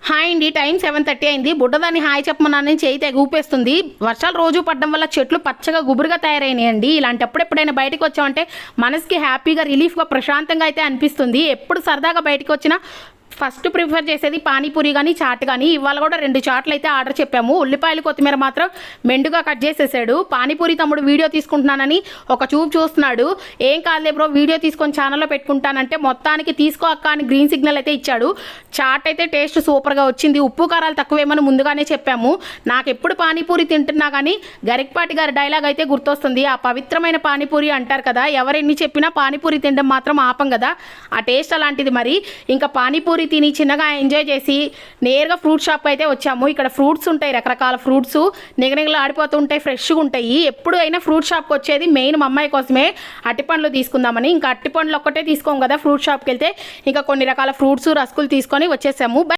Hi అండి, time 7:30 అయింది. బుడ్డదాన్ని hi చెప్పమన్నానని చేయి తెగ ఊపేస్తుంది. వర్షాలు రోజు పడడం వల్ల చెట్లు పచ్చగా గుబురుగా తయారైనాయండి. ఇలాంటప్పుడు ఎప్పుడైనా బయటకు వచ్చామంటే మనసుకి హ్యాపీగా, రిలీఫ్గా, ప్రశాంతంగా అయితే అనిపిస్తుంది. ఎప్పుడు సరదాగా బయటకు వచ్చినా ఫస్ట్ ప్రిఫర్ చేసేది పానీపూరి కానీ చాట్ కానీ. ఇవాళ కూడా 2 చాట్లు అయితే ఆర్డర్ చెప్పాము. ఉల్లిపాయలు కొత్తిమీర మాత్రం మెండుగా కట్ చేసేసాడు. పానీపూరి తమ్ముడు వీడియో తీసుకుంటున్నానని ఒక చూపు చూస్తున్నాడు. ఏం కాదులే బ్రో, వీడియో తీసుకొని ఛానల్లో పెట్టుకుంటానంటే మొత్తానికి తీసుకో అక్క అని గ్రీన్ సిగ్నల్ అయితే ఇచ్చాడు. చాట్ అయితే టేస్ట్ సూపర్గా వచ్చింది. ఉప్పు కారాలు తక్కువేమని ముందుగానే చెప్పాము. నాకు ఎప్పుడు పానీపూరి తింటున్నా కానీ గరికపాటి గారి డైలాగ్ అయితే గుర్తొస్తుంది. ఆ పవిత్రమైన పానీపూరి అంటారు కదా, ఎవరెన్ని చెప్పినా పానీపూరి తినడం మాత్రం ఆపం కదా. ఆ టేస్ట్ అలాంటిది. మరి ఇంకా పానీపూరి తిని చిన్నగా ఎంజాయ్ చేసి నేరుగా ఫ్రూట్ షాప్ అయితే వచ్చాము. ఇక్కడ ఫ్రూట్స్ ఉంటాయి, రకరకాల ఫ్రూట్స్ నిగనిగలు ఆడిపోతూ ఉంటాయి, ఫ్రెష్గా ఉంటాయి. ఎప్పుడు అయినా ఫ్రూట్ షాప్కి వచ్చేది మెయిన్ మా అమ్మాయి కోసమే అట్టిపండ్లు తీసుకుందామని. ఇంకా అట్టిపండ్లు ఒక్కటే తీసుకోం కదా ఫ్రూట్ షాప్కి వెళ్తే. ఇంకా కొన్ని రకాల ఫ్రూట్స్, రస్కులు తీసుకొని వచ్చేసాము.